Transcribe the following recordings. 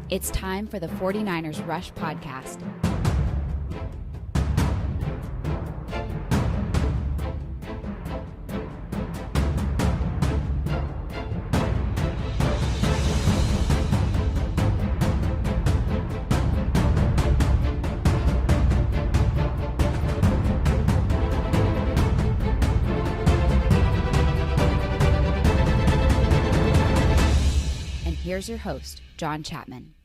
It's time for the 49ers Rush podcast. And here's your host, John Chapman.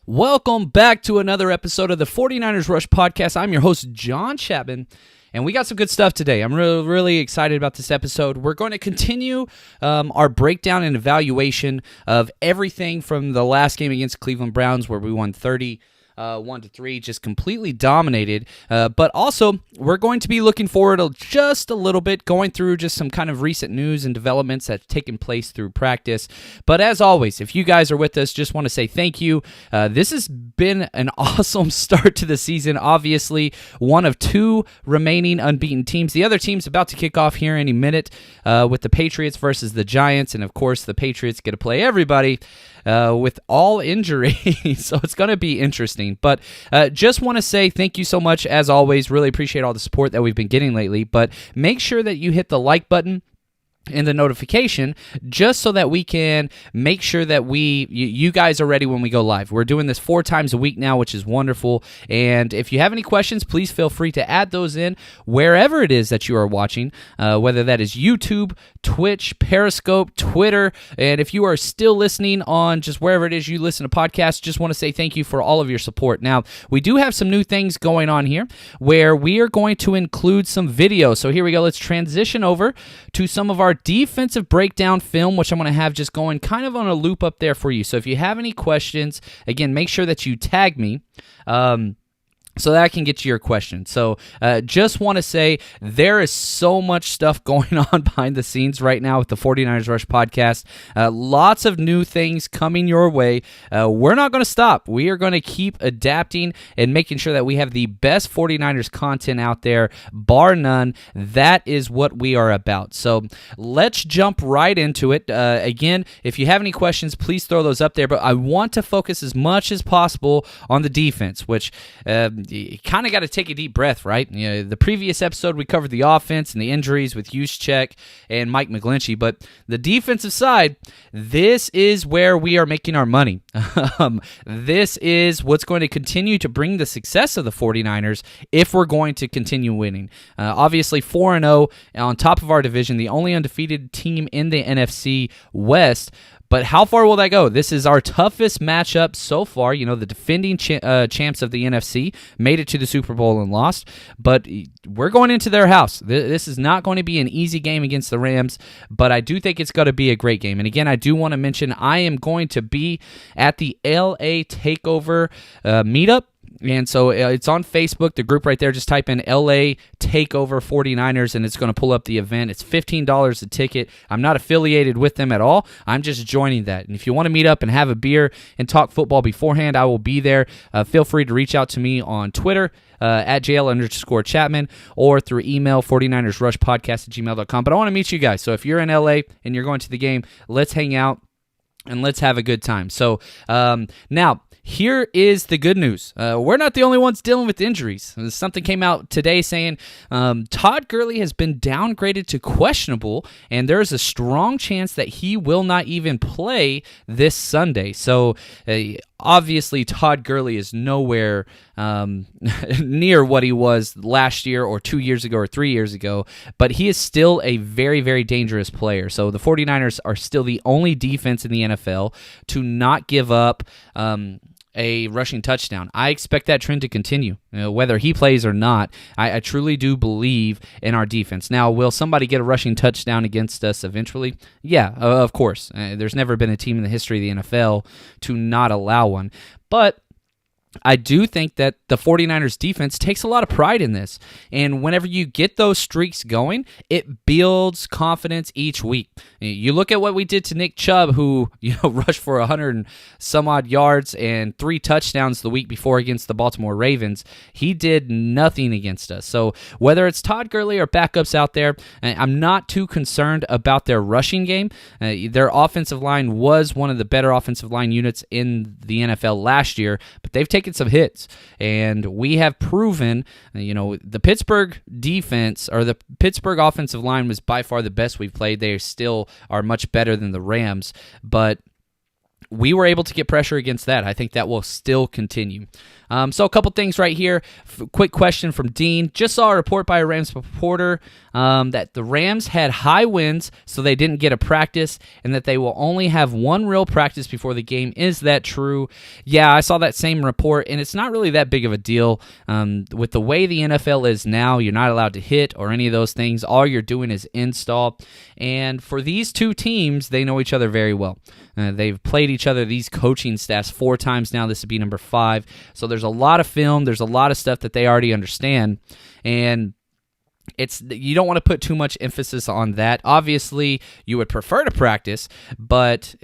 Welcome back to another episode of the 49ers Rush podcast. I'm your host, John Chapman, and we got some good stuff today. I'm really excited about this episode. We're going to continue our breakdown and evaluation of everything from the last game against Cleveland Browns, where we won 1-3, just completely dominated. But also, we're going to be looking forward just a little bit, going through just some kind of recent news and developments that's taken place through practice. But as always, if you guys are with us, just want to say thank you. This has been an awesome start to the season. Obviously, one of two remaining unbeaten teams. The other team's about to kick off here any minute with the Patriots versus the Giants. And of course, the Patriots get to play everybody with all injuries. So it's going to be interesting. But just want to say thank you so much, as always. Really appreciate all the support that we've been getting lately. But make sure that you hit the like button and the notification, just so that we can make sure that you guys are ready when we go live. We're doing this 4 times a week now, which is wonderful. And if you have any questions, please feel free to add those in wherever it is that you are watching, whether that is YouTube, Twitch, Periscope, Twitter. And if you are still listening on just wherever it is you listen to podcasts, just want to say thank you for all of your support. Now, we do have some new things going on here where we are going to include some video. So here we go. Let's transition over to some of our defensive breakdown film, which I'm going to have just going kind of on a loop up there for you. So if you have any questions, again, make sure that you tag me so that I can get to your question. So just want to say there is so much stuff going on behind the scenes right now with the 49ers Rush podcast. Lots of new things coming your way. We're not going to stop. We are going to keep adapting and making sure that we have the best 49ers content out there, bar none. That is what we are about. So let's jump right into it. Again, if you have any questions, please throw those up there. But I want to focus as much as possible on the defense, which you kind of got to take a deep breath, right? You know, the previous episode, we covered the offense and the injuries with Juszczyk and Mike McGlinchey, but the defensive side, this is where we are making our money. This is what's going to continue to bring the success of the 49ers if we're going to continue winning. Obviously, 4-0 on top of our division, the only undefeated team in the NFC West. But how far will that go? This is our toughest matchup so far. You know, the defending champs of the NFC made it to the Super Bowl and lost, but we're going into their house. This is not going to be an easy game against the Rams, but I do think it's going to be a great game. And again, I do want to mention I am going to be at the LA Takeover meetup. And so it's on Facebook, the group right there. Just type in LA Takeover 49ers, and it's going to pull up the event. It's $15 a ticket. I'm not affiliated with them at all. I'm just joining that. And if you want to meet up and have a beer and talk football beforehand, I will be there. Feel free to reach out to me on Twitter, at JL_Chapman, or through email, 49ersrushpodcast@gmail.com. But I want to meet you guys. So if you're in LA and you're going to the game, let's hang out and let's have a good time. So now, here is the good news. We're not the only ones dealing with injuries. Something came out today saying Todd Gurley has been downgraded to questionable, and there is a strong chance that he will not even play this Sunday. So obviously, Todd Gurley is nowhere near what he was last year or 2 years ago or 3 years ago, but he is still a very, very dangerous player. So the 49ers are still the only defense in the NFL to not give up a rushing touchdown. I expect that trend to continue, whether he plays or not. I truly do believe in our defense. Now, will somebody get a rushing touchdown against us eventually? Yeah, of course. There's never been a team in the history of the NFL to not allow one. But I do think that the 49ers defense takes a lot of pride in this. And whenever you get those streaks going, it builds confidence each week. You look at what we did to Nick Chubb, who rushed for 100 and some odd yards and 3 touchdowns the week before against the Baltimore Ravens. He did nothing against us. So whether it's Todd Gurley or backups out there, I'm not too concerned about their rushing game. Their offensive line was one of the better offensive line units in the NFL last year, but they've taken some hits, and we have proven, the Pittsburgh defense or the Pittsburgh offensive line was by far the best we've played. They still are much better than the Rams, but we were able to get pressure against that. I think that will still continue. So a couple things right here. Quick question from Dean. Just saw a report by a Rams reporter that the Rams had high winds, so they didn't get a practice, and that they will only have one real practice before the game. Is that true? Yeah, I saw that same report, and it's not really that big of a deal. With the way the NFL is now, you're not allowed to hit or any of those things. All you're doing is install. And for these two teams, they know each other very well. They've played each other, these coaching staffs, 4 times now. This would be number 5. So there's a lot of film. There's a lot of stuff that they already understand. And you don't want to put too much emphasis on that. Obviously, you would prefer to practice, but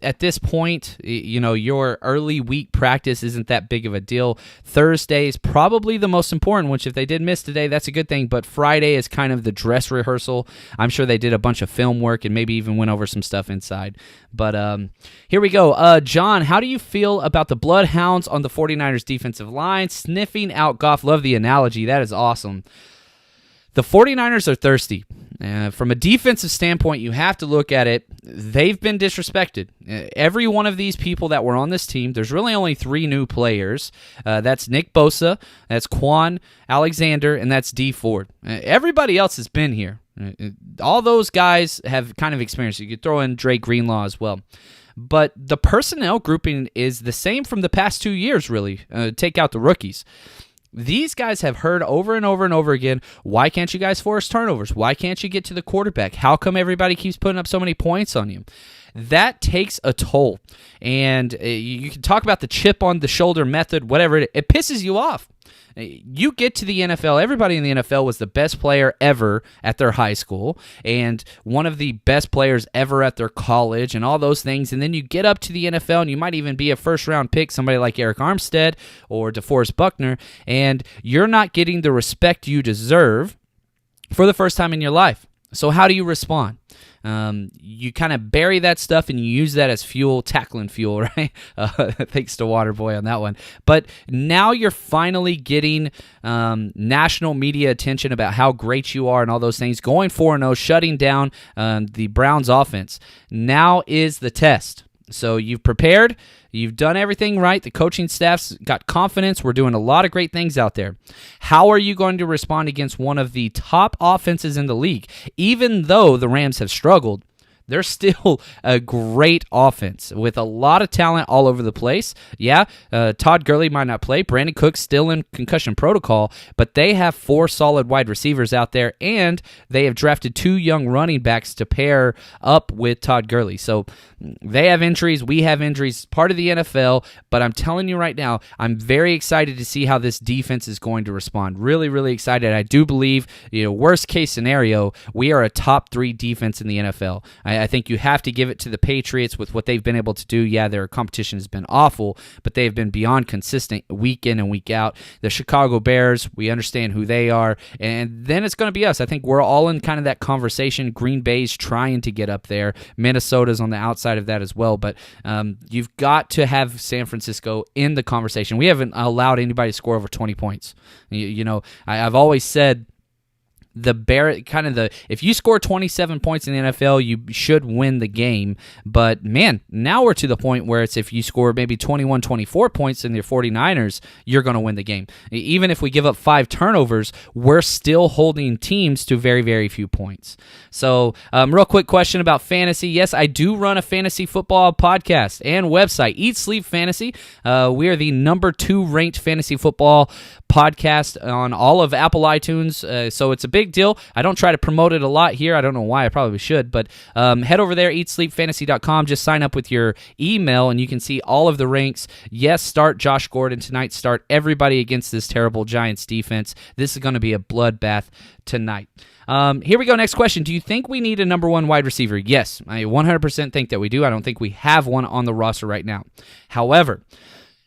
at this point, your early week practice isn't that big of a deal. Thursday is probably the most important, which if they did miss today, that's a good thing, but Friday is kind of the dress rehearsal. I'm sure they did a bunch of film work and maybe even went over some stuff inside. But here we go. John, how do you feel about the Bloodhounds on the 49ers defensive line sniffing out Goff? Love the analogy. That is awesome. The 49ers are thirsty. From a defensive standpoint, you have to look at it. They've been disrespected. Every one of these people that were on this team, there's really only 3 new players. That's Nick Bosa, that's Quan Alexander, and that's Dee Ford. Everybody else has been here. All those guys have kind of experienced. You could throw in Drake Greenlaw as well. But the personnel grouping is the same from the past 2 years, really. Take out the rookies. These guys have heard over and over and over again, why can't you guys force turnovers? Why can't you get to the quarterback? How come everybody keeps putting up so many points on you? That takes a toll. And you can talk about the chip on the shoulder method, whatever it pisses you off. You get to the NFL, everybody in the NFL was the best player ever at their high school and one of the best players ever at their college and all those things. And then you get up to the NFL and you might even be a first-round pick, somebody like Eric Armstead or DeForest Buckner, and you're not getting the respect you deserve for the first time in your life. So how do you respond? You kind of bury that stuff and you use that as fuel, tackling fuel, right? Thanks to Waterboy on that one. But now you're finally getting national media attention about how great you are and all those things. Going 4-0, shutting down the Browns offense. Now is the test. So you've prepared. You've done everything right. The coaching staff's got confidence. We're doing a lot of great things out there. How are you going to respond against one of the top offenses in the league? Even though the Rams have struggled, they're still a great offense with a lot of talent all over the place. Yeah, Todd Gurley might not play. Brandon Cook's still in concussion protocol, but they have 4 solid wide receivers out there, and they have drafted 2 young running backs to pair up with Todd Gurley. So they have injuries. We have injuries. Part of the NFL, but I'm telling you right now, I'm very excited to see how this defense is going to respond. Really, really excited. I do believe, worst case scenario, we are a top 3 defense in the NFL. I think you have to give it to the Patriots with what they've been able to do. Yeah, their competition has been awful, but they've been beyond consistent week in and week out. The Chicago Bears, we understand who they are, and then it's going to be us. I think we're all in kind of that conversation. Green Bay's trying to get up there. Minnesota's on the outside of that as well, but you've got to have San Francisco in the conversation. We haven't allowed anybody to score over 20 points. I've always said if you score 27 points in the NFL, you should win the game. But man, now we're to the point where it's if you score maybe 21, 24 points in the 49ers, you're going to win the game. Even if we give up 5 turnovers, we're still holding teams to very, very few points. So, real quick question about fantasy. Yes, I do run a fantasy football podcast and website, Eat Sleep Fantasy. We are the number 2 ranked fantasy football podcast on all of Apple iTunes. So it's a big big deal. I don't try to promote it a lot here. I don't know why. I probably should, but head over there, eatsleepfantasy.com. Just sign up with your email, and you can see all of the ranks. Yes, start Josh Gordon tonight. Start everybody against this terrible Giants defense. This is going to be a bloodbath tonight. Here we go. Next question. Do you think we need a number one wide receiver? Yes, I 100% think that we do. I don't think we have one on the roster right now. However,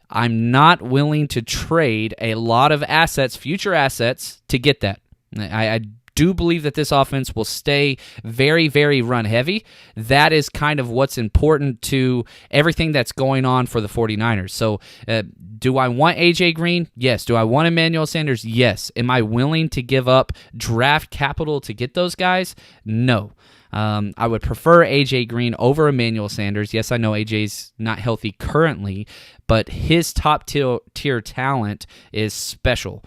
I'm not willing to trade a lot of assets, future assets, to get that. I do believe that this offense will stay very, very run heavy. That is kind of what's important to everything that's going on for the 49ers. So do I want A.J. Green? Yes. Do I want Emmanuel Sanders? Yes. Am I willing to give up draft capital to get those guys? No. I would prefer A.J. Green over Emmanuel Sanders. Yes, I know A.J.'s not healthy currently, but his top-tier talent is special.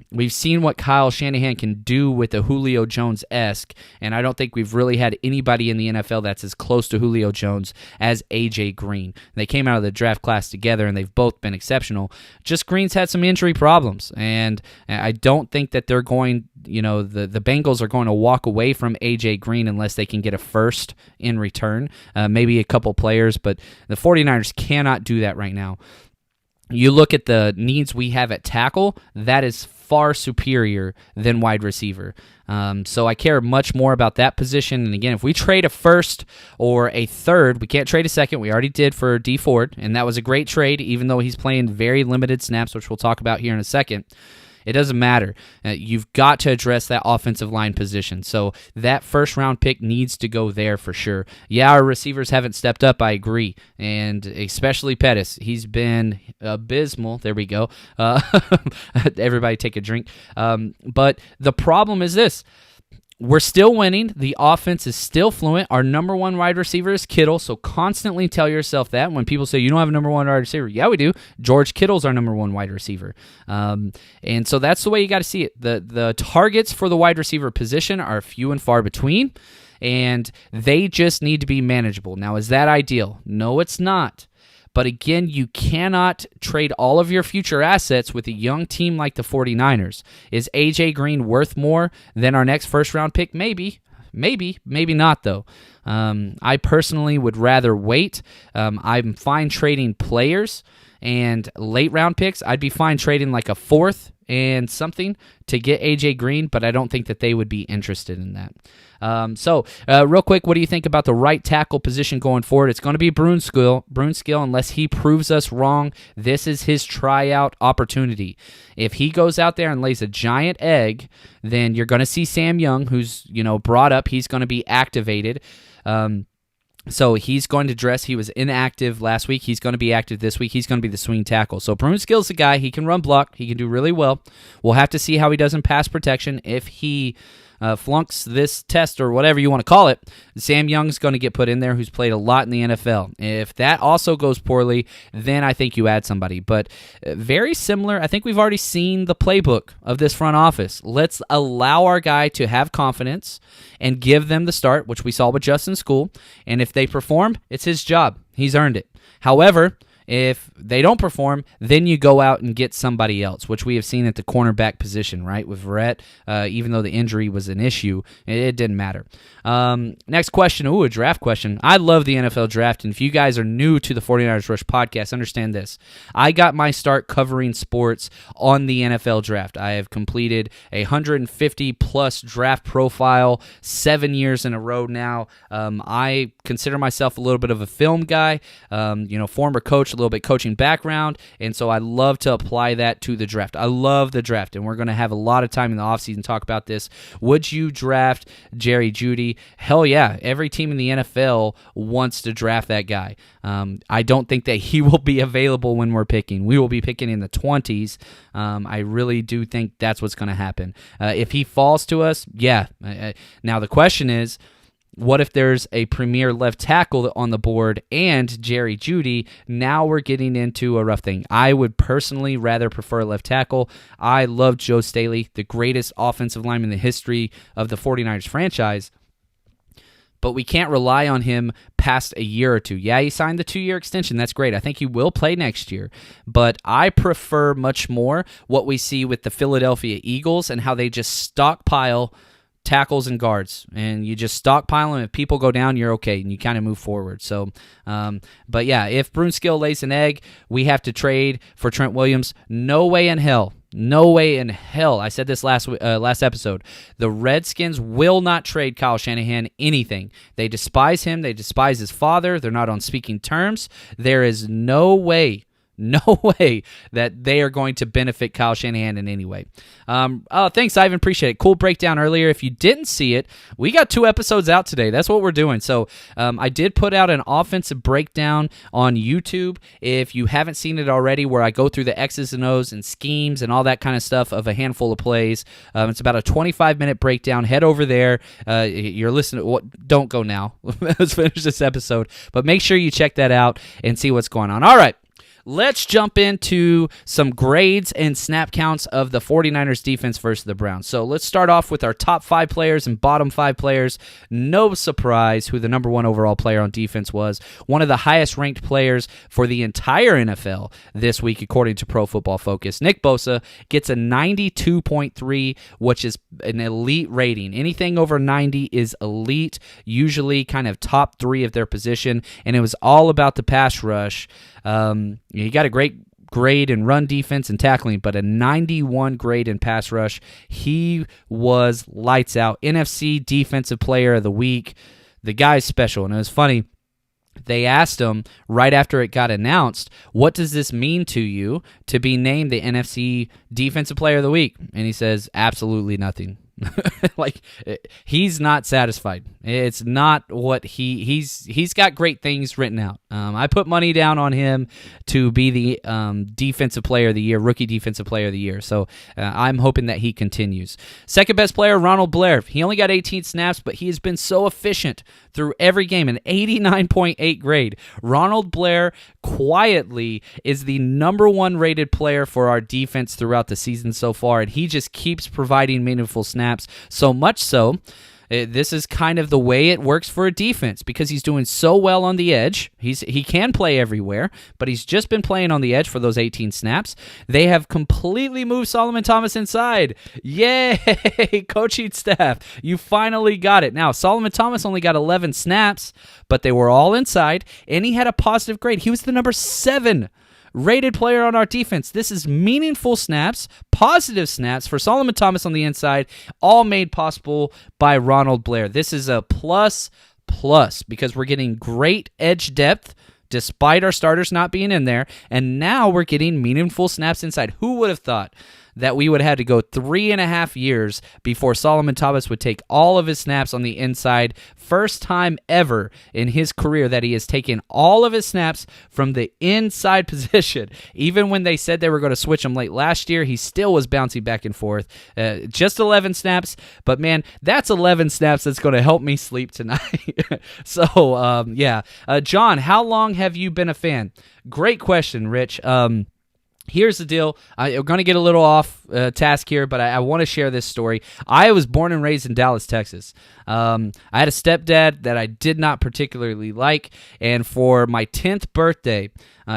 We've seen what Kyle Shanahan can do with a Julio Jones-esque, and I don't think we've really had anybody in the NFL that's as close to Julio Jones as A.J. Green. They came out of the draft class together, and they've both been exceptional. Just Green's had some injury problems, and I don't think that they're going, the Bengals are going to walk away from A.J. Green unless they can get a first in return, maybe a couple players, but the 49ers cannot do that right now. You look at the needs we have at tackle, that is far superior than wide receiver. So I care much more about that position. And again, if we trade a first or a third, we can't trade a second. We already did for Dee Ford, and that was a great trade, even though he's playing very limited snaps, which we'll talk about here in a second. It doesn't matter. You've got to address that offensive line position. So that first-round pick needs to go there for sure. Yeah, our receivers haven't stepped up, I agree, and especially Pettis. He's been abysmal. There we go. Everybody take a drink. But the problem is this. We're still winning. The offense is still fluent. Our number one wide receiver is Kittle, so constantly tell yourself that. When people say, you don't have a number one wide receiver, yeah, we do. George Kittle's our number one wide receiver. And so that's the way you got to see it. The targets for the wide receiver position are few and far between, and they just need to be manageable. Now, is that ideal? No, it's not. But again, you cannot trade all of your future assets with a young team like the 49ers. Is A.J. Green worth more than our next first-round pick? Maybe not, though. I personally would rather wait. I'm fine trading players and late-round picks. I'd be fine trading like a fourth and something to get A.J. Green, but I don't think that they would be interested in that. So, real quick, what do you think about the right tackle position going forward? It's going to be Brunskill, unless he proves us wrong. This is his tryout opportunity. If he goes out there and lays a giant egg, then you're going to see Sam Young, who's brought up. He's going to be activated. So he's going to dress. He was inactive last week. He's going to be active this week. He's going to be the swing tackle. So Brunskill's the guy. He can run block. He can do really well. We'll have to see how he does in pass protection. If he flunks this test or whatever you want to call it, Sam Young's going to get put in there, who's played a lot in the NFL. If that also goes poorly, then I think you add somebody. But very similar. I think we've already seen the playbook of this front office. Let's allow our guy to have confidence and give them the start, which we saw with Justin School. And if they perform, it's his job. He's earned it. However, if they don't perform, then you go out and get somebody else, which we have seen at the cornerback position, right? With Verrett, even though the injury was an issue, it didn't matter. Next question. Ooh, a draft question. I love the NFL draft, and if you guys are new to the 49ers Rush podcast, understand this. I got my start covering sports on the NFL draft. I have completed a 150-plus draft profile 7 years in a row now. I consider myself a little bit of a film guy, former coach, a little bit coaching background, and so I love to apply that to the draft. I love the draft, and we're going to have a lot of time in the offseason to talk about this. Would you draft Jerry Jeudy? Hell yeah. Every team in the NFL wants to draft that guy. I don't think that he will be available when we're picking. We will be picking in the 20s. I really do think that's what's going to happen. If he falls to us, yeah. Now the question is, what if there's a premier left tackle on the board and Jerry Jeudy? Now we're getting into a rough thing. I would personally rather prefer a left tackle. I love Joe Staley, the greatest offensive lineman in the history of the 49ers franchise. but we can't rely on him past a year or two. Yeah, he signed the 2-year extension. That's great. I think he will play next year. But I prefer much more what we see with the Philadelphia Eagles and how they just stockpile tackles and guards. And you just stockpile them. If people go down, you're okay, and you kind of move forward. So, but yeah, if Brunskill lays an egg, we have to trade for Trent Williams. No way in hell. No way in hell. I said this last episode. The Redskins will not trade Kyle Shanahan anything. They despise him. They despise his father. They're not on speaking terms. There is no way that they are going to benefit Kyle Shanahan in any way. Thanks, Ivan. Appreciate it. Cool breakdown earlier. If you didn't see it, we got 2 episodes out today. That's what we're doing. So I did put out an offensive breakdown on YouTube. If you haven't seen it already, where I go through the X's and O's and schemes and all that kind of stuff of a handful of plays. It's about a 25-minute breakdown. Head over there. You're listening. Don't go now. Let's finish this episode. But make sure you check that out and see what's going on. All right. Let's jump into some grades and snap counts of the 49ers defense versus the Browns. So let's start off with our top 5 players and bottom 5 players. No surprise who the number 1 overall player on defense was. One of the highest ranked players for the entire NFL this week, according to Pro Football Focus. Nick Bosa gets a 92.3, which is an elite rating. Anything over 90 is elite, usually kind of top 3 of their position, and it was all about the pass rush. He got a great grade in run defense and tackling, but a 91 grade in pass rush. He was lights out. NFC Defensive Player of the Week. The guy's special, and it was funny. They asked him right after it got announced, what does this mean to you to be named the NFC Defensive Player of the Week? And he says, absolutely nothing. Like, he's not satisfied. It's not what he's got great things written out. I put money down on him to be the defensive player of the year, rookie defensive player of the year. So I'm hoping that he continues. Second best player, Ronald Blair. He only got 18 snaps, but he has been so efficient through every game, an 89.8 grade. Ronald Blair quietly is the number 1 rated player for our defense throughout the season so far, and he just keeps providing meaningful snaps. So much so, this is kind of the way it works for a defense because he's doing so well on the edge. He can play everywhere, but he's just been playing on the edge for those 18 snaps. They have completely moved Solomon Thomas inside. Yay, coaching staff. You finally got it. Now, Solomon Thomas only got 11 snaps, but they were all inside, and he had a positive grade. He was the number 7 rated player on our defense. This is meaningful snaps, positive snaps for Solomon Thomas on the inside, all made possible by Ronald Blair. This is a plus because we're getting great edge depth despite our starters not being in there, and now we're getting meaningful snaps inside. Who would have thought that we would have to go 3.5 years before Solomon Thomas would take all of his snaps on the inside? First time ever in his career that he has taken all of his snaps from the inside position. Even when they said they were going to switch him late last year, he still was bouncing back and forth. Just 11 snaps, but man, that's 11 snaps that's going to help me sleep tonight. So, John, how long have you been a fan? Great question, Rich. Here's the deal. I'm going to get a little off task here, but I want to share this story. I was born and raised in Dallas, Texas. I had a stepdad that I did not particularly like, and for my 10th birthday,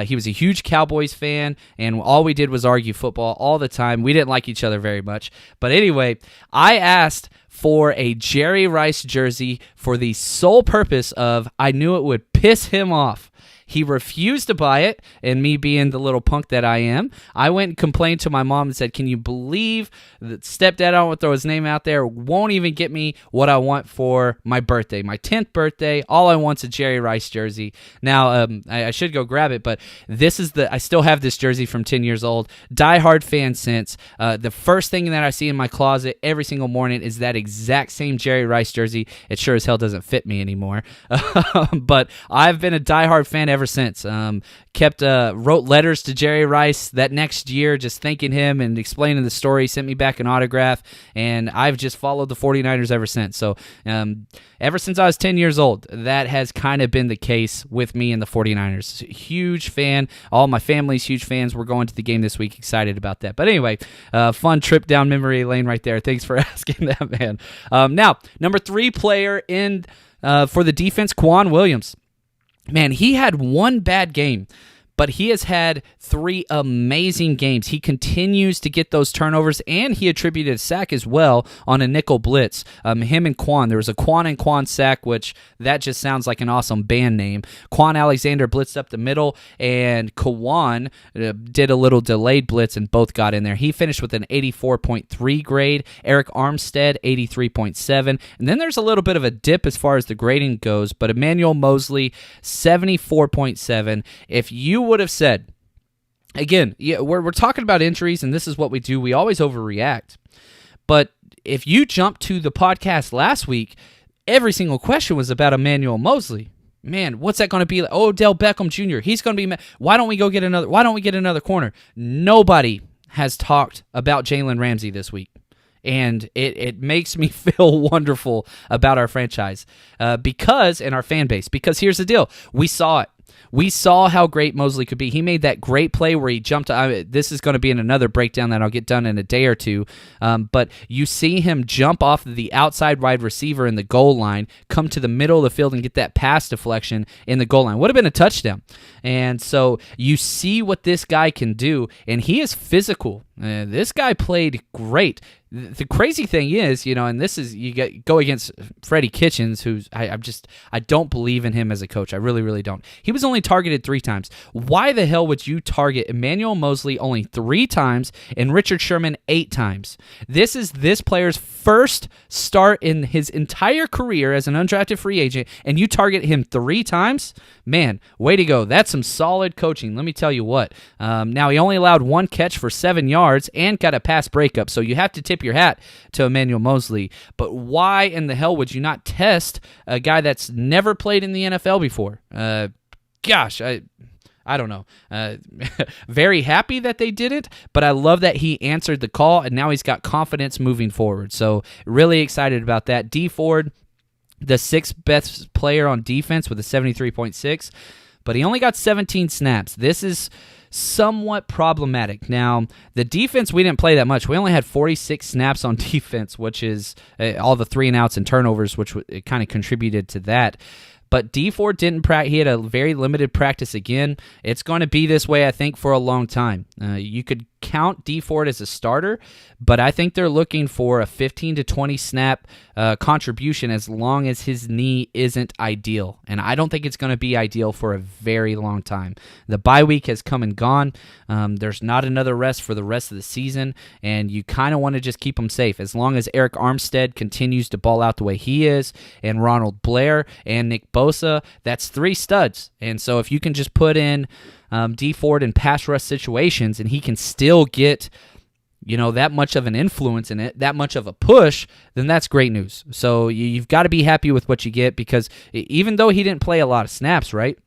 he was a huge Cowboys fan, and all we did was argue football all the time. We didn't like each other very much. But anyway, I asked for a Jerry Rice jersey for the sole purpose of I knew it would piss him off. He refused to buy it, and me being the little punk that I am, I went and complained to my mom and said, can you believe that stepdad, I don't want to throw his name out there, won't even get me what I want for my birthday, my 10th birthday. All I want's a Jerry Rice jersey. Now, I should go grab it, but I still have this jersey from 10 years old. Diehard fan since. The first thing that I see in my closet every single morning is that exact same Jerry Rice jersey. It sure as hell doesn't fit me anymore. But I've been a diehard fan ever since. Wrote letters to Jerry Rice that next year, just thanking him and explaining the story, sent me back an autograph, and I've just followed the 49ers ever since. So ever since I was 10 years old, that has kind of been the case with me and the 49ers. Huge fan. All my family's huge fans. We're going to the game this week. Excited about that. But anyway, fun trip down memory lane right there. Thanks for asking that, man. Now, number 3 player in For the defense, Quan Williams. Man, he had one bad game, but he has had 3 amazing games. He continues to get those turnovers, and he attributed a sack as well on a nickel blitz. Him and Quan. There was a Quan and Quan sack, which that just sounds like an awesome band name. Quan Alexander blitzed up the middle, and Quan did a little delayed blitz, and both got in there. He finished with an 84.3 grade. Eric Armstead, 83.7. And then there's a little bit of a dip as far as the grading goes, but Emmanuel Mosley, 74.7. If you would have said, again, yeah, we're talking about injuries, and this is what we do. We always overreact. But if you jump to the podcast last week, every single question was about Emmanuel Mosley. Man, what's that going to be like? Oh, Odell Beckham Jr., he's going to be. Why don't we get another corner? Nobody has talked about Jalen Ramsey this week. And it makes me feel wonderful about our franchise and our fan base. Because here's the deal. We saw it. We saw how great Mosley could be. He made that great play where he jumped. This is going to be in another breakdown that I'll get done in a day or two. But you see him jump off of the outside wide receiver in the goal line, come to the middle of the field and get that pass deflection in the goal line. Would have been a touchdown. And so you see what this guy can do, and he is physical. This guy played great. The crazy thing is, and this is go against Freddie Kitchens, who's I don't believe in him as a coach. I really, really don't. He was only targeted 3 times. Why the hell would you target Emmanuel Mosley only 3 times and Richard Sherman 8 times? This is this player's first start in his entire career as an undrafted free agent, and you target him 3 times? Man, way to go. That's some solid coaching. Let me tell you what. Now, he only allowed 1 catch for 7 yards and got a pass breakup, so you have to tip your hat to Emmanuel Mosley. But why in the hell would you not test a guy that's never played in the NFL before? I don't know. Very happy that they did it, but I love that he answered the call, and now he's got confidence moving forward. So really excited about that. Dee Ford, the 6th best player on defense with a 73.6, but he only got 17 snaps. This is somewhat problematic. Now, the defense, we didn't play that much. We only had 46 snaps on defense, which is all the 3-and-outs and turnovers, which it kind of contributed to that. But Dee Ford didn't practice. He had a very limited practice again. It's going to be this way, I think, for a long time. You could count Dee Ford as a starter, but I think they're looking for a 15 to 20 snap contribution as long as his knee isn't ideal. And I don't think it's going to be ideal for a very long time. The bye week has come and gone. There's not another rest for the rest of the season, and you kind of want to just keep him safe. As long as Eric Armstead continues to ball out the way he is, and Ronald Blair and Nick Bosa, that's 3 studs. And so if you can just put in Dee Ford in pass rush situations, and he can still get, that much of an influence in it, that much of a push, then that's great news. So you've got to be happy with what you get, because even though he didn't play a lot of snaps, right?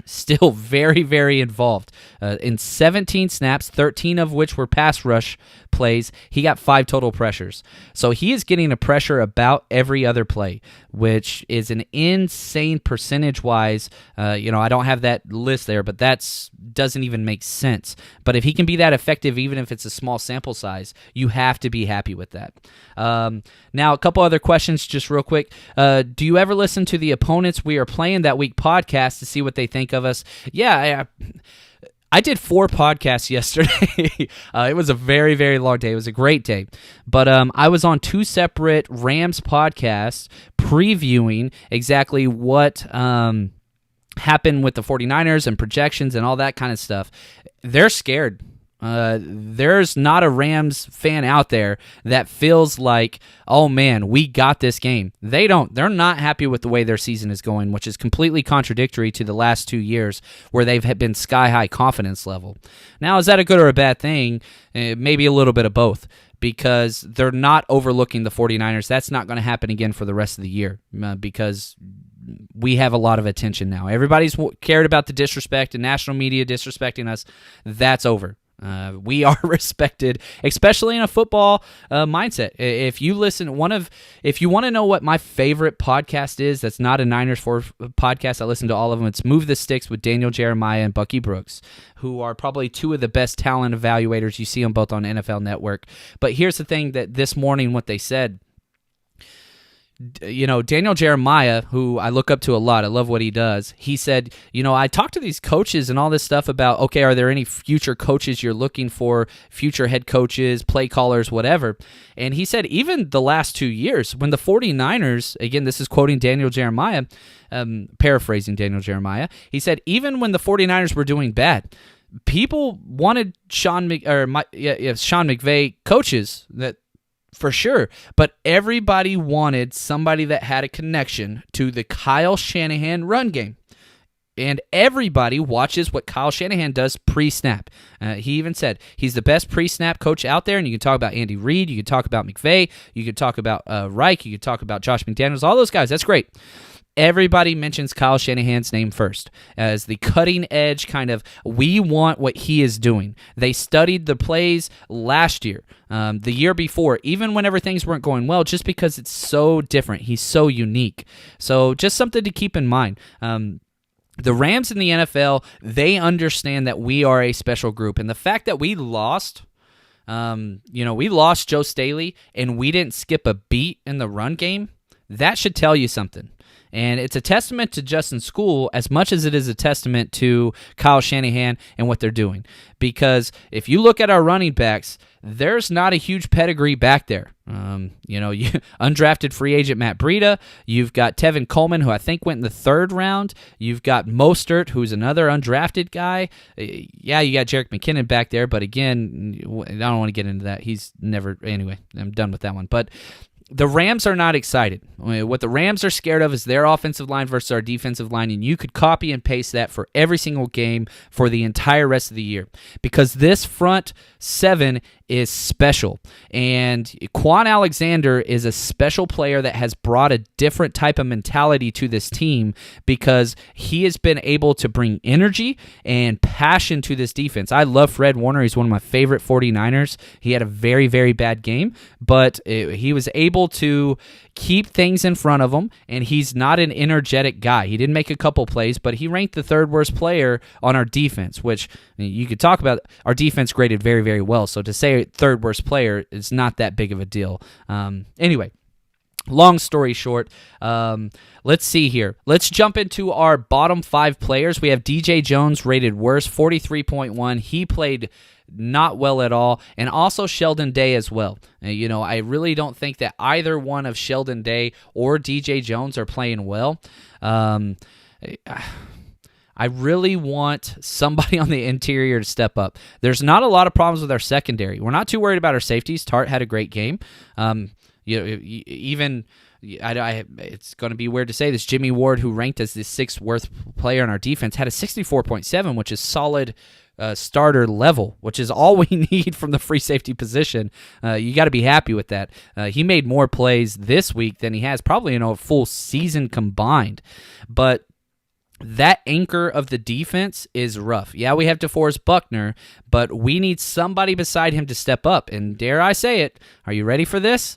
Still very, very involved. In 17 snaps, 13 of which were pass rush plays, he got 5 total pressures. So he is getting a pressure about every other play, which is an insane percentage-wise. I don't have that list there, but that doesn't even make sense. But if he can be that effective, even if it's a small sample size, you have to be happy with that. Now, a couple other questions just real quick. Do you ever listen to the opponents we are playing that week podcast to see what they think of us? Yeah, I did 4 podcasts yesterday. It was a very, very long day. It was a great day. But I was on 2 separate Rams podcasts previewing exactly what happened with the 49ers and projections and all that kind of stuff. They're scared. There's not a Rams fan out there that feels like, oh man, we got this game. They're not happy with the way their season is going, which is completely contradictory to the last 2 years where they've been sky-high confidence level. Now, is that a good or a bad thing? Maybe a little bit of both, because they're not overlooking the 49ers. That's not going to happen again for the rest of the year, because we have a lot of attention now. Everybody's cared about the disrespect and national media disrespecting us. That's over. We are respected, especially in a football mindset. If you want to know what my favorite podcast is, that's not a Niners for podcast. I listen to all of them. It's Move the Sticks with Daniel Jeremiah and Bookie Brooks, who are probably 2 of the best talent evaluators. You see them both on NFL Network. But here's the thing that this morning, what they said. Daniel Jeremiah, who I look up to a lot, I love what he does. He said, I talked to these coaches and all this stuff about, okay, are there any future coaches you're looking for, future head coaches, play callers, whatever? And he said even the last 2 years, when the 49ers, again, this is quoting Daniel Jeremiah, paraphrasing Daniel Jeremiah, he said even when the 49ers were doing bad, people wanted Sean McVay coaches, that for sure, but everybody wanted somebody that had a connection to the Kyle Shanahan run game. And everybody watches what Kyle Shanahan does pre-snap. He even said he's the best pre-snap coach out there, and you can talk about Andy Reid, you can talk about McVay, you can talk about Reich, you can talk about Josh McDaniels, all those guys. That's great. Everybody mentions Kyle Shanahan's name first as the cutting edge kind of, we want what he is doing. They studied the plays last year, the year before, even whenever things weren't going well, just because it's so different. He's so unique. So just something to keep in mind. The Rams in the NFL, they understand that we are a special group. And the fact that we lost, we lost Joe Staley and we didn't skip a beat in the run game, that should tell you something. And it's a testament to Justin School as much as it is a testament to Kyle Shanahan and what they're doing. Because if you look at our running backs, there's not a huge pedigree back there. Undrafted free agent Matt Breida. You've got Tevin Coleman, who I think went in the 3rd round. You've got Mostert, who's another undrafted guy. Yeah, you got Jerick McKinnon back there, but again, I don't want to get into that. He's never... Anyway, I'm done with that one. But the Rams are not excited. What the Rams are scared of is their offensive line versus our defensive line, and you could copy and paste that for every single game for the entire rest of the year, because this front 7 is special. And Quan Alexander is a special player that has brought a different type of mentality to this team, because he has been able to bring energy and passion to this defense. I love Fred Warner. He's one of my favorite 49ers. He had a very, very bad game, but he was able to keep things in front of him, and he's not an energetic guy. He didn't make a couple plays, but he ranked the 3rd worst player on our defense, which you could talk about. Our defense graded very, very well, so to say 3rd worst player is not that big of a deal. Anyway, long story short, let's see here. Let's jump into our bottom 5 players. We have DJ Jones rated worst, 43.1. He played not well at all, and also Sheldon Day as well. I really don't think that either one of Sheldon Day or DJ Jones are playing well. I really want somebody on the interior to step up. There's not a lot of problems with our secondary. We're not too worried about our safeties. Tart had a great game. It's going to be weird to say this. Jimmy Ward, who ranked as the 6th worst player on our defense, had a 64.7, which is solid starter level, which is all we need from the free safety position. You got to be happy with that. He made more plays this week than he has probably in a full season combined. But that anchor of the defense is rough. Yeah, we have DeForest Buckner, but we need somebody beside him to step up. And dare I say it, are you ready for this?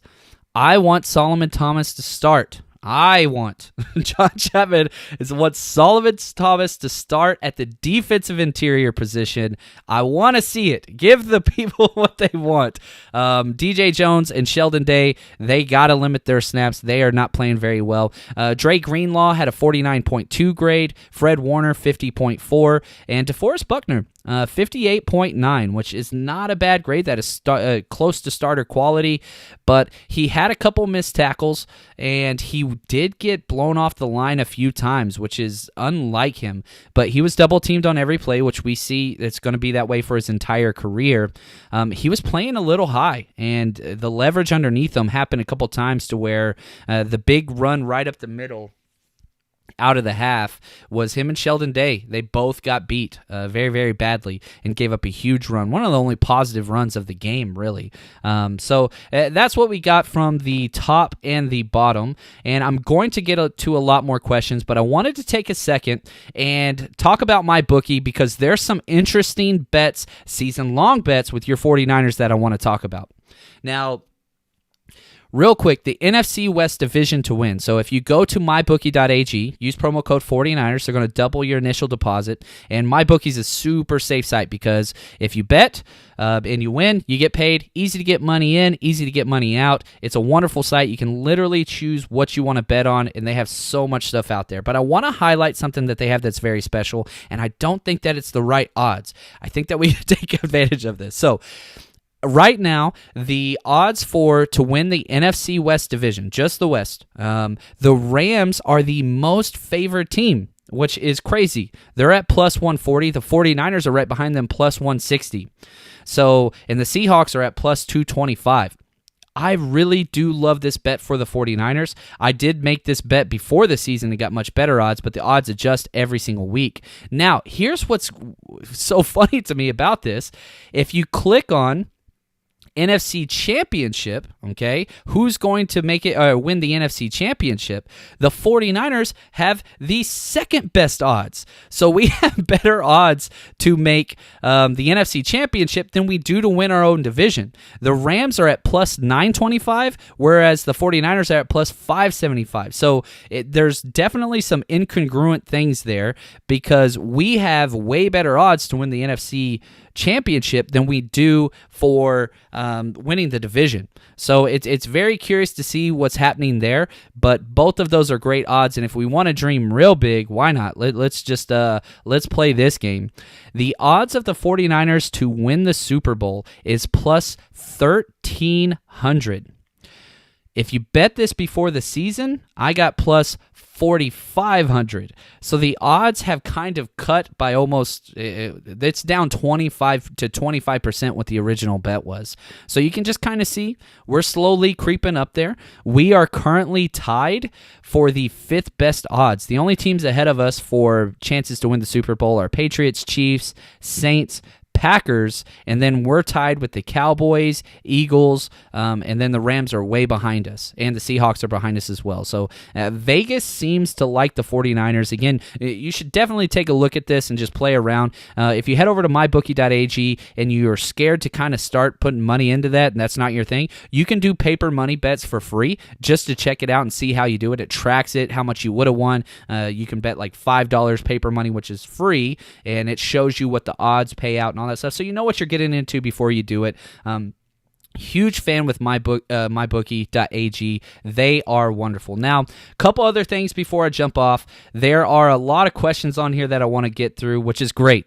I want Solomon Thomas to start. I want John Chapman wants Solomon Thomas to start at the defensive interior position. I want to see it. Give the people what they want. DJ Jones and Sheldon Day, they got to limit their snaps. They are not playing very well. Dre Greenlaw had a 49.2 grade. Fred Warner, 50.4. And DeForest Buckner, 58.9, which is not a bad grade. That is close to starter quality, but he had a couple missed tackles, and he did get blown off the line a few times, which is unlike him, but he was double teamed on every play, which we see it's going to be that way for his entire career. He was playing a little high, and the leverage underneath him happened a couple times to where the big run right up the middle out of the half was him and Sheldon Day. They both got beat very, very badly and gave up a huge run. One of the only positive runs of the game, really. So that's what we got from the top and the bottom. And I'm going to get to a lot more questions, but I wanted to take a second and talk about my bookie, because there's some interesting bets, season-long bets with your 49ers that I want to talk about. Now, Real quick, the NFC West division to win. So if you go to mybookie.ag, use promo code 49ers, they're going to double your initial deposit. And MyBookie is a super safe site because if you bet and you win, you get paid. Easy to get money in, easy to get money out. It's a wonderful site. You can literally choose what you want to bet on, and they have so much stuff out there. But I want to highlight something that they have that's very special, and I don't think that it's the right odds. I think that we take advantage of this. So right now, the odds to win the NFC West division, just the West, the Rams are the most favored team, which is crazy. They're at plus 140. The 49ers are right behind them, plus 160. So, and the Seahawks are at plus 225. I really do love this bet for the 49ers. I did make this bet before the season and got much better odds, but the odds adjust every single week. Now, here's what's so funny to me about this. If you click on NFC Championship, okay, who's going to make it win the NFC Championship? The 49ers have the second best odds. So we have better odds to make the NFC Championship than we do to win our own division. The Rams are at plus 925, whereas the 49ers are at plus 575. So there's definitely some incongruent things there because we have way better odds to win the NFC Championship than we do for winning the division. So it's very curious to see what's happening there, but both of those are great odds, and if we want to dream real big, why not? Let's play this game. The odds of the 49ers to win the Super Bowl is plus 1,300. If you bet this before the season, I got plus 4,500. So the odds have kind of cut by almost, it's down 25 to 25% what the original bet was. So you can just kind of see we're slowly creeping up there. We are currently tied for the fifth best odds. The only teams ahead of us for chances to win the Super Bowl are Patriots, Chiefs, Saints, Packers, and then we're tied with the Cowboys, Eagles, and then the Rams are way behind us, and the Seahawks are behind us as well. So Vegas seems to like the 49ers. Again, you should definitely take a look at this and just play around. If you head over to mybookie.ag and you're scared to kind of start putting money into that, and that's not your thing, you can do paper money bets for free just to check it out and see how you do it. It tracks it, how much you would have won. You can bet like $5 paper money, which is free, and it shows you what the odds pay out and all that stuff, so you know what you're getting into before you do it. Huge fan with mybookie.ag. They are wonderful. Now, a couple other things before I jump off. There are a lot of questions on here that I want to get through, which is great.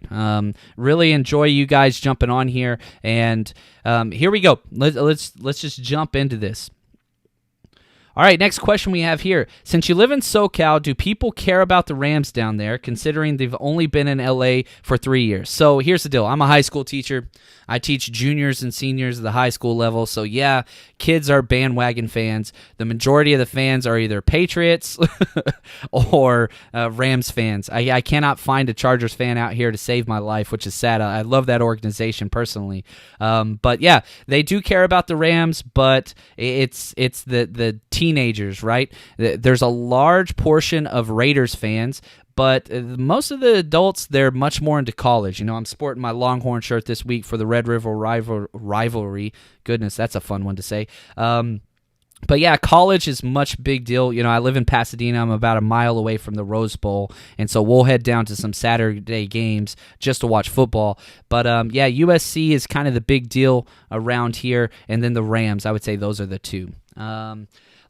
Really enjoy you guys jumping on here, and here we go. Let's just jump into this. All right, next question we have here. Since you live in SoCal, do people care about the Rams down there, considering they've only been in LA for 3 years? So here's the deal. I'm a high school teacher. I teach juniors and seniors at the high school level. So yeah, kids are bandwagon fans. The majority of the fans are either Patriots or Rams fans. I cannot find a Chargers fan out here to save my life, which is sad. I love that organization personally. But yeah, they do care about the Rams, but it's the teenagers, right? There's a large portion of Raiders fans, but most of the adults, they're much more into college. You know, I'm sporting my Longhorn shirt this week for the Red River rivalry. Goodness, that's a fun one to say. But yeah, college is much big deal. You know, I live in Pasadena. I'm about a mile away from the Rose Bowl, and so we'll head down to some Saturday games just to watch football. But yeah, USC is kind of the big deal around here, and then the Rams. I would say those are the two.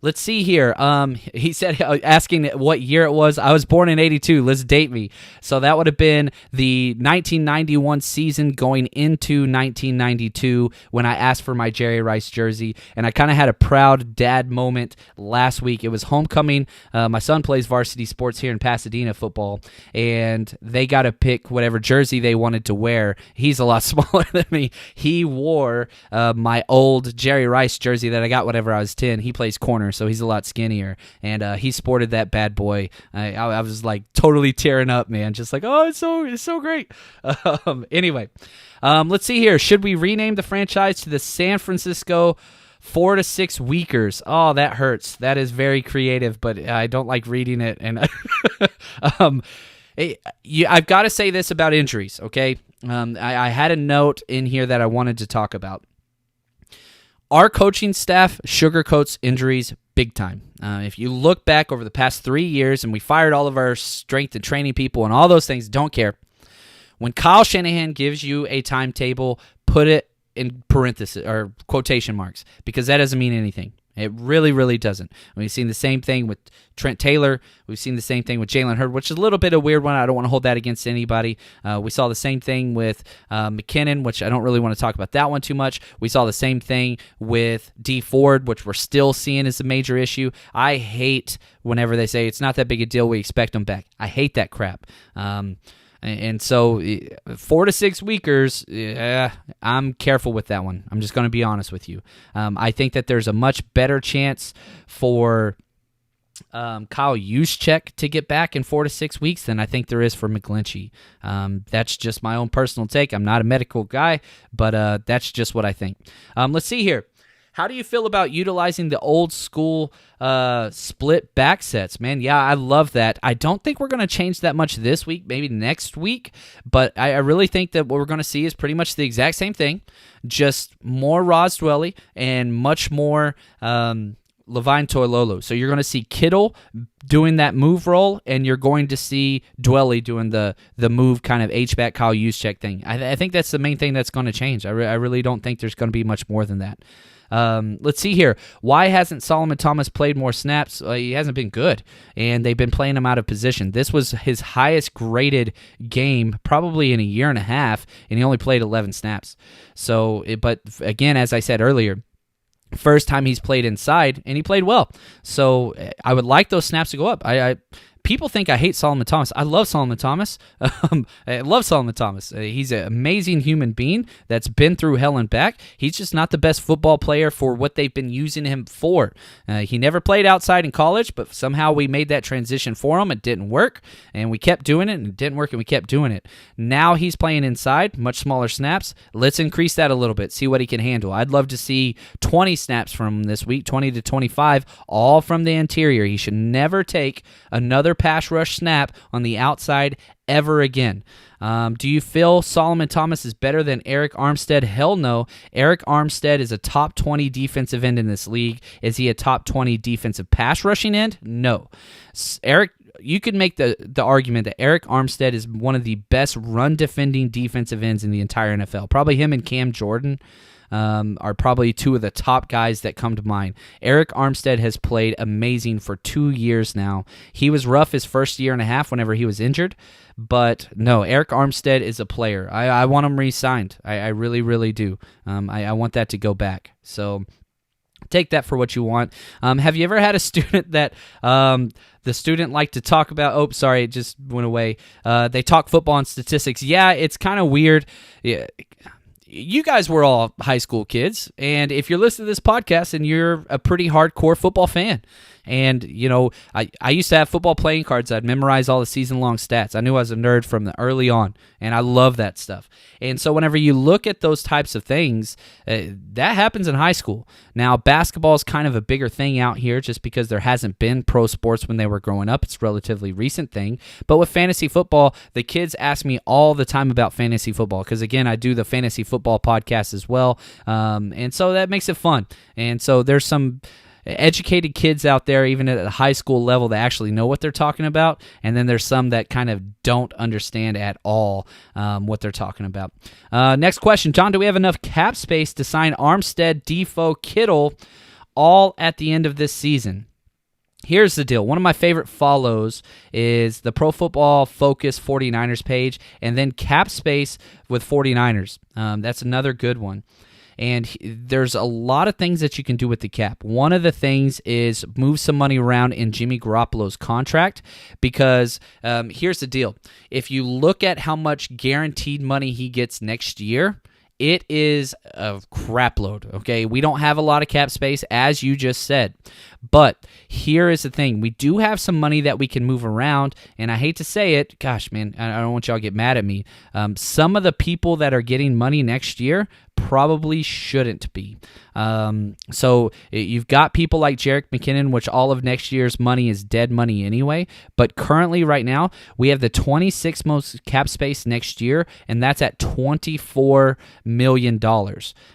Let's see here. He said, asking what year it was. I was born in 82. Let's date me. So that would have been the 1991 season going into 1992 when I asked for my Jerry Rice jersey. And I kind of had a proud dad moment last week. It was homecoming. My son plays varsity sports here in Pasadena football, and they got to pick whatever jersey they wanted to wear. He's a lot smaller than me. He wore my old Jerry Rice jersey that I got whenever I was 10. He plays corner, so he's a lot skinnier, and he sported that bad boy. I was like totally tearing up, man, just like, oh, it's so great. Anyway, let's see here. Should we rename the franchise to the San Francisco 4 to 6 Weekers? Oh, that hurts. That is very creative, but I don't like reading it. And I've got to say this about injuries, okay? I had a note in here that I wanted to talk about. Our coaching staff sugarcoats injuries big time. If you look back over the past 3 years, and we fired all of our strength and training people and all those things, don't care. When Kyle Shanahan gives you a timetable, put it in parentheses or quotation marks, because that doesn't mean anything. It really, really doesn't. We've seen the same thing with Trent Taylor. We've seen the same thing with Jalen Hurd, which is a little bit of a weird one. I don't want to hold that against anybody. We saw the same thing with McKinnon, which I don't really want to talk about that one too much. We saw the same thing with Dee Ford, which we're still seeing as a major issue. I hate whenever they say it's not that big a deal, we expect them back. I hate that crap. And so 4 to 6 weekers, I'm careful with that one. I'm just going to be honest with you. I think that there's a much better chance for Kyle Juszczyk to get back in 4 to 6 weeks than I think there is for McGlinchey. That's just my own personal take. I'm not a medical guy, but that's just what I think. Let's see here. How do you feel about utilizing the old school split back sets? Man, yeah, I love that. I don't think we're going to change that much this week, maybe next week, but I really think that what we're going to see is pretty much the exact same thing, just more Roz Dwelley and much more Levine Toilolo. So you're going to see Kittle doing that move role, and you're going to see Dwelley doing the move kind of H-back Kyle Juszczyk thing. I think that's the main thing that's going to change. I really don't think there's going to be much more than that. Let's see here. Why hasn't Solomon Thomas played more snaps? He hasn't been good, and they've been playing him out of position. This was his highest graded game probably in a year and a half, and he only played 11 snaps. But again, as I said earlier, first time he's played inside, and he played well. So I would like those snaps to go up. People think I hate Solomon Thomas. I love Solomon Thomas. I love Solomon Thomas. He's an amazing human being that's been through hell and back. He's just not the best football player for what they've been using him for. He never played outside in college, but somehow we made that transition for him. It didn't work, and we kept doing it, and it didn't work, and we kept doing it. Now he's playing inside, much smaller snaps. Let's increase that a little bit, see what he can handle. I'd love to see 20 snaps from him this week, 20 to 25, all from the interior. He should never take another pass rush snap on the outside ever again. Do you feel Solomon Thomas is better than Eric Armstead? Hell no. Eric Armstead is a top 20 defensive end in this league. Is he a top 20 defensive pass rushing end? No. You could make the argument that Eric Armstead is one of the best run defending defensive ends in the entire NFL. Probably him and Cam Jordan are probably two of the top guys that come to mind. Eric Armstead has played amazing for 2 years now. He was rough his first year and a half whenever he was injured, but no, Eric Armstead is a player. I want him re-signed. I really, really do. I want that to go back. So take that for what you want. Have you ever had a student that the student liked to talk about? Oh, sorry, it just went away. They talk football and statistics. Yeah, it's kind of weird. Yeah. You guys were all high school kids, and if you're listening to this podcast and you're a pretty hardcore football fan, and, you know, I used to have football playing cards. I'd memorize all the season-long stats. I knew I was a nerd from the early on, and I love that stuff. And so whenever you look at those types of things, that happens in high school. Now, basketball is kind of a bigger thing out here just because there hasn't been pro sports when they were growing up. It's a relatively recent thing. But with fantasy football, the kids ask me all the time about fantasy football because, again, I do the fantasy football podcast as well. And so that makes it fun. And so there's some educated kids out there, even at the high school level, that actually know what they're talking about, and then there's some that kind of don't understand at all what they're talking about. Next question, John, do we have enough cap space to sign Armstead, Defoe, Kittle all at the end of this season? Here's the deal. One of my favorite follows is the Pro Football Focus 49ers page, and then Cap Space with 49ers. That's another good one. And there's a lot of things that you can do with the cap. One of the things is move some money around in Jimmy Garoppolo's contract because here's the deal. If you look at how much guaranteed money he gets next year, it is a crap load, okay? We don't have a lot of cap space, as you just said. But here is the thing. We do have some money that we can move around, and I hate to say it. Gosh, man, I don't want y'all to get mad at me. Some of the people that are getting money next year probably shouldn't be. So you've got people like Jerick McKinnon, which all of next year's money is dead money anyway. But currently, right now, we have the 26th most cap space next year, and that's at $24 million.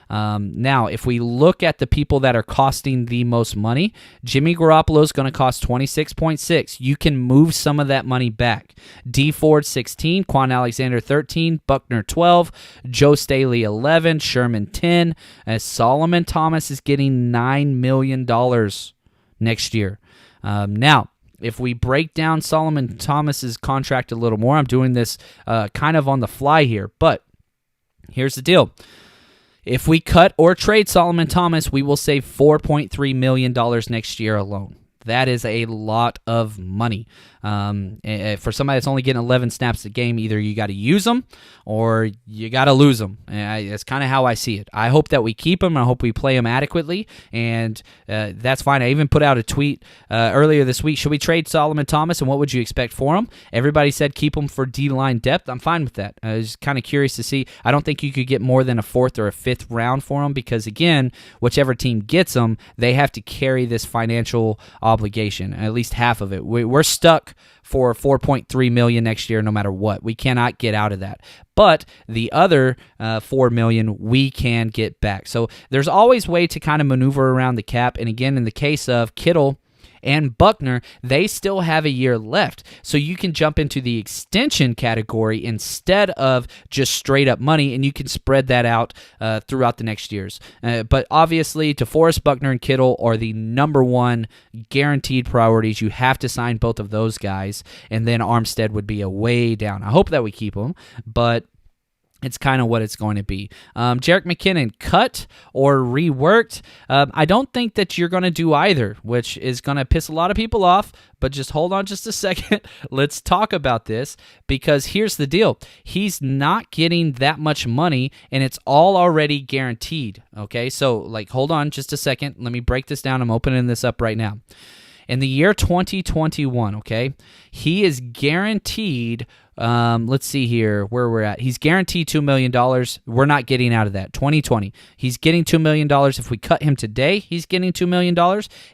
Now, if we look at the people that are costing the most money, Jimmy Garoppolo is going to cost 26.6. You can move some of that money back. Dee Ford 16, Quan Alexander 13, Buckner 12, Joe Staley 11, Sherman 10, as Solomon Thomas is getting $9 million next year. Now, if we break down Solomon Thomas's contract a little more, I'm doing this kind of on the fly here, but here's the deal. If we cut or trade Solomon Thomas, we will save $4.3 million next year alone. That is a lot of money. For somebody that's only getting 11 snaps a game, either you got to use them or you got to lose them. That's kind of how I see it. I hope that we keep him. I hope we play him adequately, and that's fine. I even put out a tweet earlier this week. Should we trade Solomon Thomas, and what would you expect for him? Everybody said keep him for D-line depth. I'm fine with that. I was kind of curious to see. I don't think you could get more than a 4th or a 5th round for him because, again, whichever team gets him, they have to carry this financial obligation, at least half of it. We're stuck for $4.3 million next year no matter what. We cannot get out of that. But the other $4 million we can get back. So there's always a way to kind of maneuver around the cap. And again, in the case of Kittle and Buckner, they still have a year left. So you can jump into the extension category instead of just straight up money, and you can spread that out throughout the next years. But obviously, DeForest, Buckner, and Kittle are the number one guaranteed priorities. You have to sign both of those guys, and then Armstead would be a way down. I hope that we keep him, but it's kind of what it's going to be. Jerick McKinnon, cut or reworked? I don't think that you're going to do either, which is going to piss a lot of people off, but just hold on just a second. Let's talk about this, because here's the deal. He's not getting that much money, and it's all already guaranteed, okay? So, hold on just a second. Let me break this down. I'm opening this up right now. In the year 2021, okay, he is guaranteed, let's see here where we're at. He's guaranteed $2 million. We're not getting out of that. 2020, he's getting $2 million. If we cut him today, he's getting $2 million.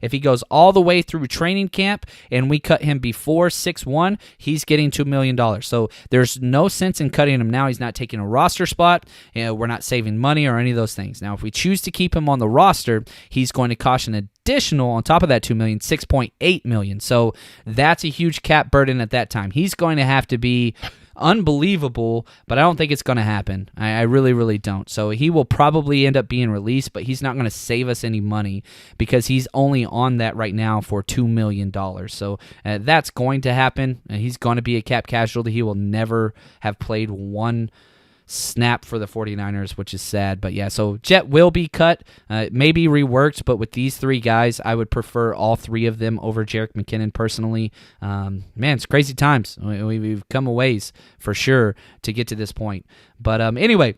If he goes all the way through training camp and we cut him before 6/1, he's getting $2 million. So there's no sense in cutting him now. He's not taking a roster spot. We're not saving money or any of those things. Now, if we choose to keep him on the roster, he's going to cost an additional, on top of that $2 million, $6.8 million. So that's a huge cap burden at that time. He's going to have to be unbelievable, but I don't think it's going to happen. I really, really don't. So he will probably end up being released, but he's not going to save us any money because he's only on that right now for $2 million. So that's going to happen. He's going to be a cap casualty. He will never have played one snap for the 49ers, which is sad. But yeah, so Jet will be cut, maybe reworked, but with these three guys, I would prefer all three of them over Jerick McKinnon personally. Man, it's crazy times. We've come a ways for sure to get to this point. But anyway,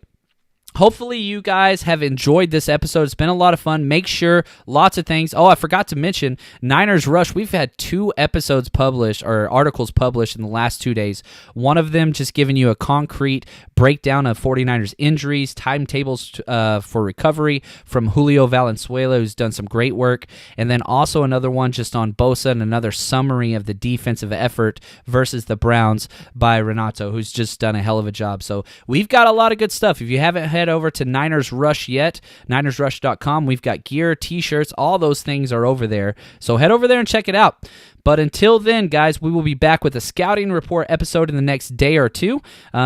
hopefully you guys have enjoyed this episode. It's been a lot of fun. Make sure, lots of things. Oh, I forgot to mention, Niners Rush. We've had 2 episodes published, or articles published in the last 2 days. One of them just giving you a concrete breakdown of 49ers injuries, timetables for recovery from Julio Valenzuela, who's done some great work. And then also another one just on Bosa and another summary of the defensive effort versus the Browns by Renato, who's just done a hell of a job. So we've got a lot of good stuff. If you haven't head over to Niners Rush yet, NinersRush.com. We've got gear, t-shirts, all those things are over there. So head over there and check it out. But until then, guys, we will be back with a scouting report episode in the next day or two.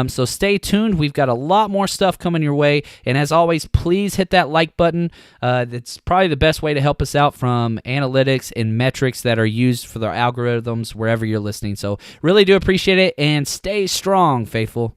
So stay tuned. We've got a lot more stuff coming your way. And as always, please hit that like button. That's probably the best way to help us out from analytics and metrics that are used for the algorithms wherever you're listening. So really do appreciate it. And stay strong, faithful.